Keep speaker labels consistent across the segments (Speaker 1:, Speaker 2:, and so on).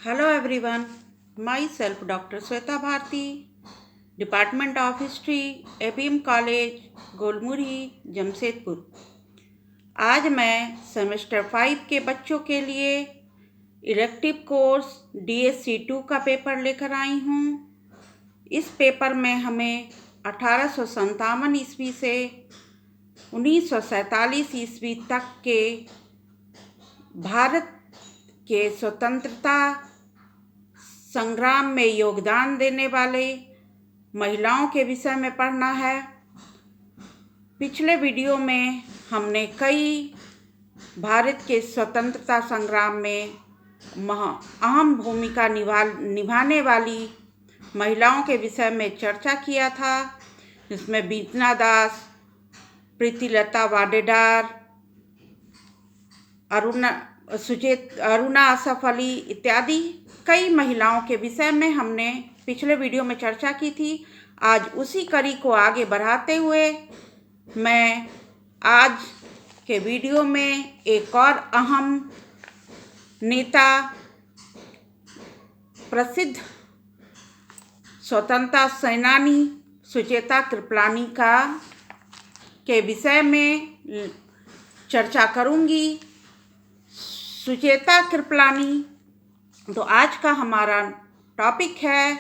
Speaker 1: Hello everyone, myself Dr. Sweta Bharti, Department of History, APM College, Golmuri, Jamshedpur. आज मैं semester 5 के बच्चों के लिए इलेक्टिव कोर्स DSC2 का पेपर लेकर आई हूँ। इस पेपर में हमें 1857 ईस्वी से 1947 ईस्वी तक के भारत के स्वतंत्रता संग्राम में योगदान देने वाले महिलाओं के विषय में पढ़ना है। पिछले वीडियो में हमने कई भारत के स्वतंत्रता संग्राम में अहम भूमिका निभाने वाली महिलाओं के विषय में चर्चा किया था, जिसमें बीतना दास, प्रीतिलता वाडेदार, अरुणा असफ अली इत्यादि कई महिलाओं के विषय में हमने पिछले वीडियो में चर्चा की थी। आज उसी कड़ी को आगे बढ़ाते हुए मैं आज के वीडियो में एक और अहम नेता, प्रसिद्ध स्वतंत्रता सेनानी सुचेता कृपलानी के विषय में चर्चा करूंगी। सुचेता कृपलानी, तो आज का हमारा टॉपिक है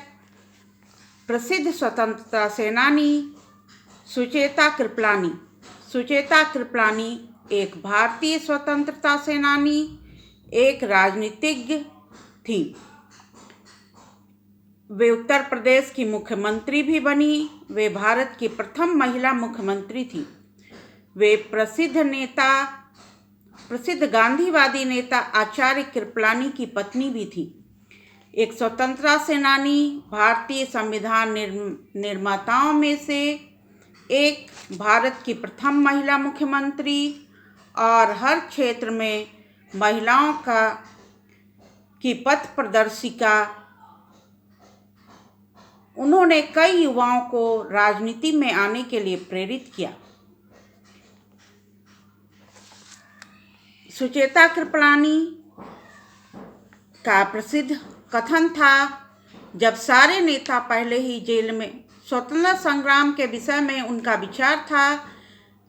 Speaker 1: प्रसिद्ध स्वतंत्रता सेनानी सुचेता कृपलानी। सुचेता कृपलानी एक भारतीय स्वतंत्रता सेनानी, एक राजनीतिज्ञ थी। वे उत्तर प्रदेश की मुख्यमंत्री भी बनी। वे भारत की प्रथम महिला मुख्यमंत्री थी। वे प्रसिद्ध गांधीवादी नेता आचार्य कृपलानी की पत्नी भी थी। एक स्वतंत्रता सेनानी, भारतीय संविधान निर्माताओं में से एक, भारत की प्रथम महिला मुख्यमंत्री और हर क्षेत्र में महिलाओं की पथ प्रदर्शिका। उन्होंने कई युवाओं को राजनीति में आने के लिए प्रेरित किया। सुचेता कृपलानी का प्रसिद्ध कथन था, जब सारे नेता पहले ही जेल में, स्वतंत्रता संग्राम के विषय में उनका विचार था,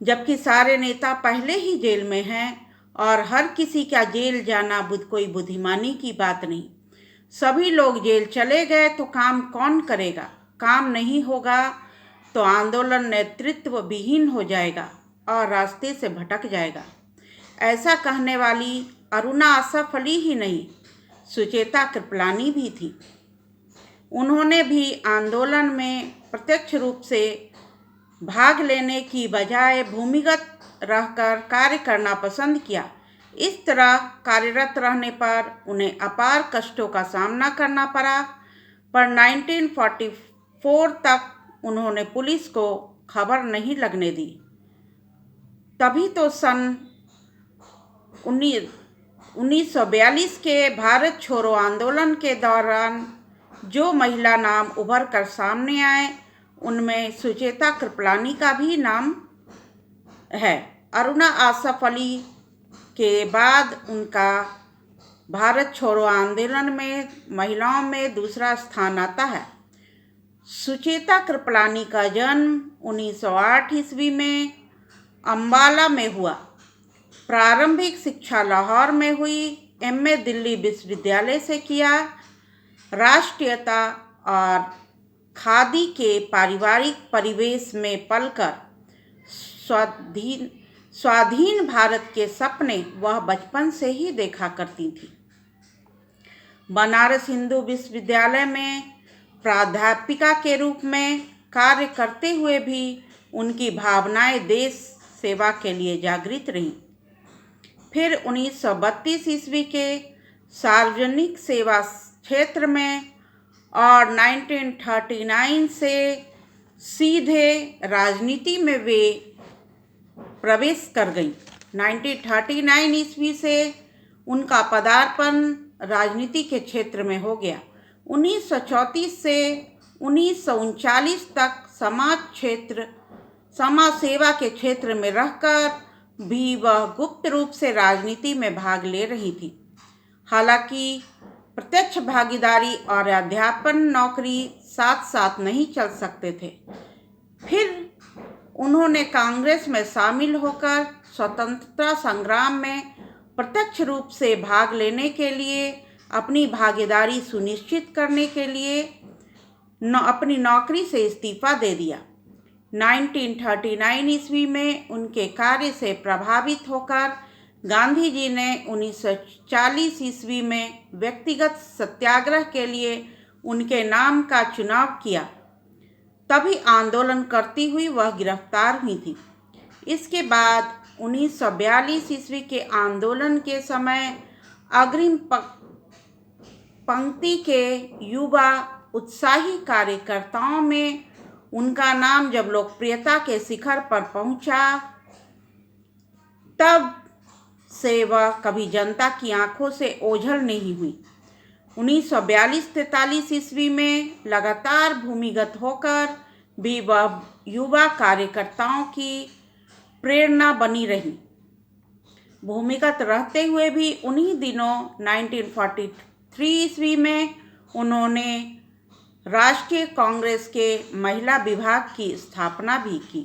Speaker 1: जबकि सारे नेता पहले ही जेल में हैं और हर किसी का जेल जाना कोई बुद्धिमानी की बात नहीं। सभी लोग जेल चले गए तो काम कौन करेगा? काम नहीं होगा तो आंदोलन नेतृत्व विहीन हो जाएगा और रास्ते से भटक जाएगा। ऐसा कहने वाली अरुणा असफ अली ही नहीं, सुचेता कृपलानी भी थी। उन्होंने भी आंदोलन में प्रत्यक्ष रूप से भाग लेने की बजाय भूमिगत रहकर कार्य करना पसंद किया। इस तरह कार्यरत रहने पर उन्हें अपार कष्टों का सामना करना पड़ा, पर 1944 तक उन्होंने पुलिस को खबर नहीं लगने दी। तभी तो सन 1942 के भारत छोड़ो आंदोलन के दौरान जो महिला नाम उभर कर सामने आए, उनमें सुचेता कृपलानी का भी नाम है। अरुणा असफ अली के बाद उनका भारत छोड़ो आंदोलन में महिलाओं में दूसरा स्थान आता है। सुचेता कृपलानी का जन्म 1908 ईस्वी में अम्बाला में हुआ। प्रारंभिक शिक्षा लाहौर में हुई। MA दिल्ली विश्वविद्यालय से किया। राष्ट्रीयता और खादी के पारिवारिक परिवेश में पलकर स्वाधीन भारत के सपने वह बचपन से ही देखा करती थी। बनारस हिंदू विश्वविद्यालय में प्राध्यापिका के रूप में कार्य करते हुए भी उनकी भावनाएं देश सेवा के लिए जागृत रहीं। फिर 1932 ईस्वी के सार्वजनिक सेवा क्षेत्र में और 1939 से सीधे राजनीति में वे प्रवेश कर गई। 1939 ईस्वी से उनका पदार्पण राजनीति के क्षेत्र में हो गया। 1934 से 1939 तक समाज सेवा के क्षेत्र में रहकर भी वह गुप्त रूप से राजनीति में भाग ले रही थी। हालांकि प्रत्यक्ष भागीदारी और अध्यापन नौकरी साथ साथ नहीं चल सकते थे। फिर उन्होंने कांग्रेस में शामिल होकर स्वतंत्रता संग्राम में प्रत्यक्ष रूप से भाग लेने के लिए अपनी भागीदारी सुनिश्चित करने के लिए अपनी नौकरी से इस्तीफा दे दिया। 1939 ईस्वी में उनके कार्य से प्रभावित होकर गांधी जी ने 1940 ईस्वी में व्यक्तिगत सत्याग्रह के लिए उनके नाम का चुनाव किया। तभी आंदोलन करती हुई वह गिरफ्तार हुई थी। इसके बाद 1942 ईस्वी के आंदोलन के समय अग्रिम पंक्ति के युवा उत्साही कार्यकर्ताओं में उनका नाम जब लोकप्रियता के शिखर पर पहुंचा, तब से वह कभी जनता की आंखों से ओझल नहीं हुई। 1942-43 ईस्वी में लगातार भूमिगत होकर भी वह युवा कार्यकर्ताओं की प्रेरणा बनी रही। भूमिगत रहते हुए भी उन्हीं दिनों 1943 ईस्वी में उन्होंने राष्ट्रीय कांग्रेस के महिला विभाग की स्थापना भी की।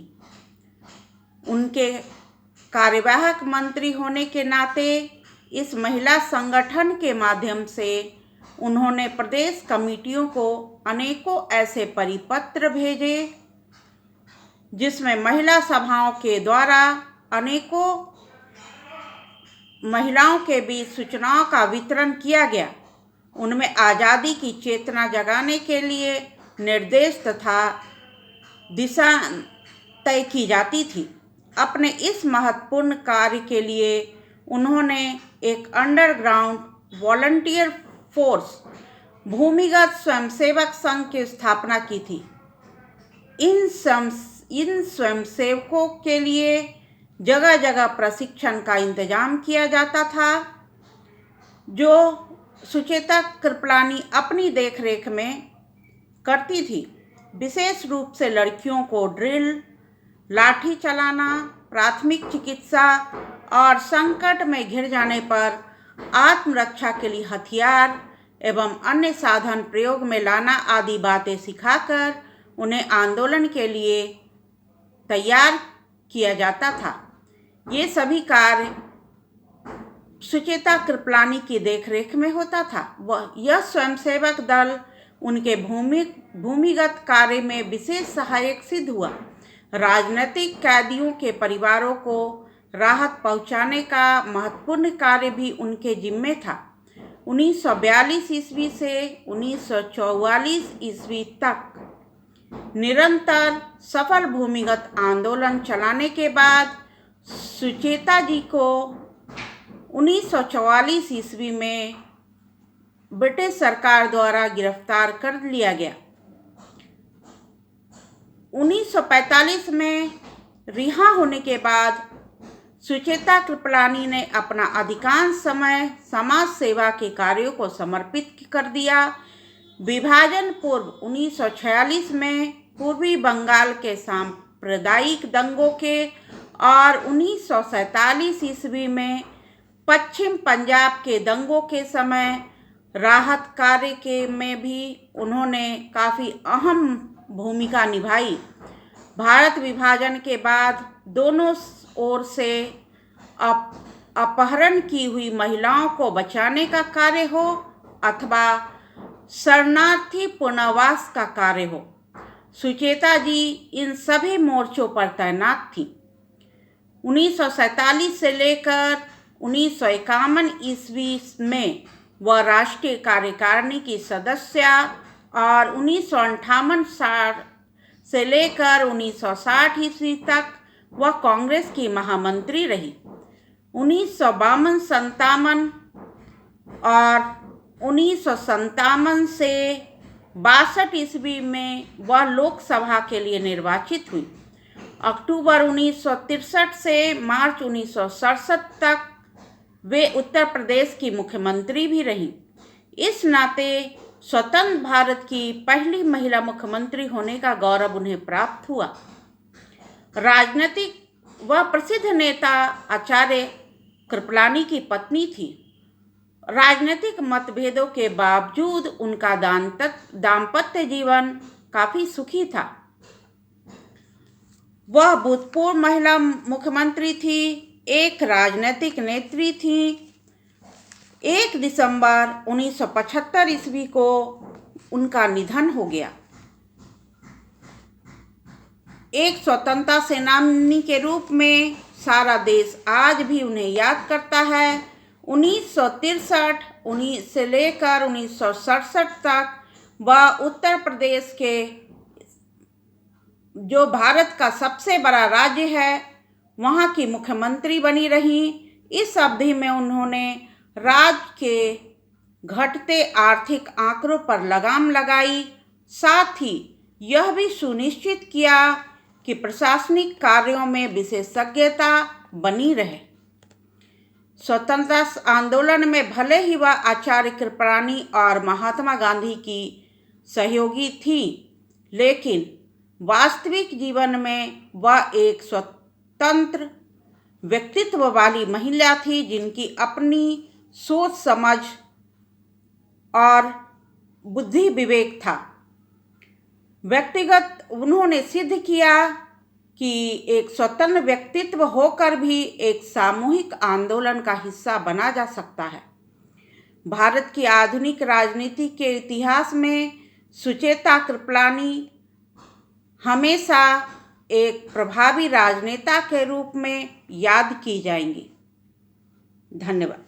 Speaker 1: उनके कार्यवाहक मंत्री होने के नाते इस महिला संगठन के माध्यम से उन्होंने प्रदेश कमेटियों को अनेकों ऐसे परिपत्र भेजे जिसमें महिला सभाओं के द्वारा अनेकों महिलाओं के बीच सूचनाओं का वितरण किया गया। उनमें आज़ादी की चेतना जगाने के लिए निर्देश तथा दिशा तय की जाती थी। अपने इस महत्वपूर्ण कार्य के लिए उन्होंने एक अंडरग्राउंड वॉलंटियर फोर्स भूमिगत स्वयंसेवक संघ की स्थापना की थी। इन स्वयंसेवकों के लिए जगह जगह प्रशिक्षण का इंतजाम किया जाता था, जो सुचेता कृपलानी अपनी देखरेख में करती थी। विशेष रूप से लड़कियों को ड्रिल, लाठी चलाना, प्राथमिक चिकित्सा और संकट में घिर जाने पर आत्मरक्षा के लिए हथियार एवं अन्य साधन प्रयोग में लाना आदि बातें सिखाकर उन्हें आंदोलन के लिए तैयार किया जाता था। ये सभी कार्य सुचेता कृपलानी की देखरेख में होता था। यह स्वयंसेवक दल उनके भूमिगत कार्य में विशेष सहायक सिद्ध हुआ। राजनीतिक कैदियों के परिवारों को राहत पहुंचाने का महत्वपूर्ण कार्य भी उनके जिम्मे था। 1942 ईस्वी से 1944 ईस्वी तक निरंतर सफल भूमिगत आंदोलन चलाने के बाद सुचेता जी को 1944 ईस्वी में ब्रिटिश सरकार द्वारा गिरफ्तार कर लिया गया। 1945 में रिहा होने के बाद सुचेता कृपलानी ने अपना अधिकांश समय समाज सेवा के कार्यों को समर्पित कर दिया। विभाजन पूर्व 1946 में पूर्वी बंगाल के सांप्रदायिक दंगों के और 1947 ईस्वी में पश्चिम पंजाब के दंगों के समय राहत कार्य के में भी उन्होंने काफ़ी अहम भूमिका निभाई। भारत विभाजन के बाद दोनों ओर से अपहरण की हुई महिलाओं को बचाने का कार्य हो अथवा शरणार्थी पुनर्वास का कार्य हो, सुचेता जी इन सभी मोर्चों पर तैनात थी। 1947 से लेकर 1951 ईस्वी में वह राष्ट्रीय कार्यकारिणी की सदस्य और 1958 से लेकर 1960 ईस्वी तक वह कांग्रेस की महामंत्री रही। 1952-57 और 1957 से 62 ईस्वी में वह लोकसभा के लिए निर्वाचित हुई। अक्टूबर 1963 से मार्च 1967 तक वे उत्तर प्रदेश की मुख्यमंत्री भी रहीं। इस नाते स्वतंत्र भारत की पहली महिला मुख्यमंत्री होने का गौरव उन्हें प्राप्त हुआ। राजनीतिक व प्रसिद्ध नेता आचार्य कृपलानी की पत्नी थी राजनीतिक मतभेदों के बावजूद उनका दाम्पत्य जीवन काफी सुखी था। वह भूतपूर्व महिला मुख्यमंत्री थी, एक राजनीतिक नेत्री थी। 1 दिसंबर 1975 ईस्वी को उनका निधन हो गया। एक स्वतंत्रता सेनानी के रूप में सारा देश आज भी उन्हें याद करता है। 1963 से लेकर 1967 तक वह उत्तर प्रदेश के, जो भारत का सबसे बड़ा राज्य है, वहाँ की मुख्यमंत्री बनी रही। इस अवधि में उन्होंने राज्य के घटते आर्थिक आंकड़ों पर लगाम लगाई, साथ ही यह भी सुनिश्चित किया कि प्रशासनिक कार्यों में विशेषज्ञता बनी रहे। स्वतंत्रता आंदोलन में भले ही वह आचार्य कृपलानी और महात्मा गांधी की सहयोगी थी, लेकिन वास्तविक जीवन में वह एक स्वतंत्र व्यक्तित्व वाली महिला थी, जिनकी अपनी सोच समझ और बुद्धि विवेक था। व्यक्तिगत उन्होंने सिद्ध किया कि एक स्वतंत्र व्यक्तित्व होकर भी एक सामूहिक आंदोलन का हिस्सा बना जा सकता है। भारत की आधुनिक राजनीति के इतिहास में सुचेता कृपलानी हमेशा एक प्रभावी राजनेता के रूप में याद की जाएंगी। धन्यवाद।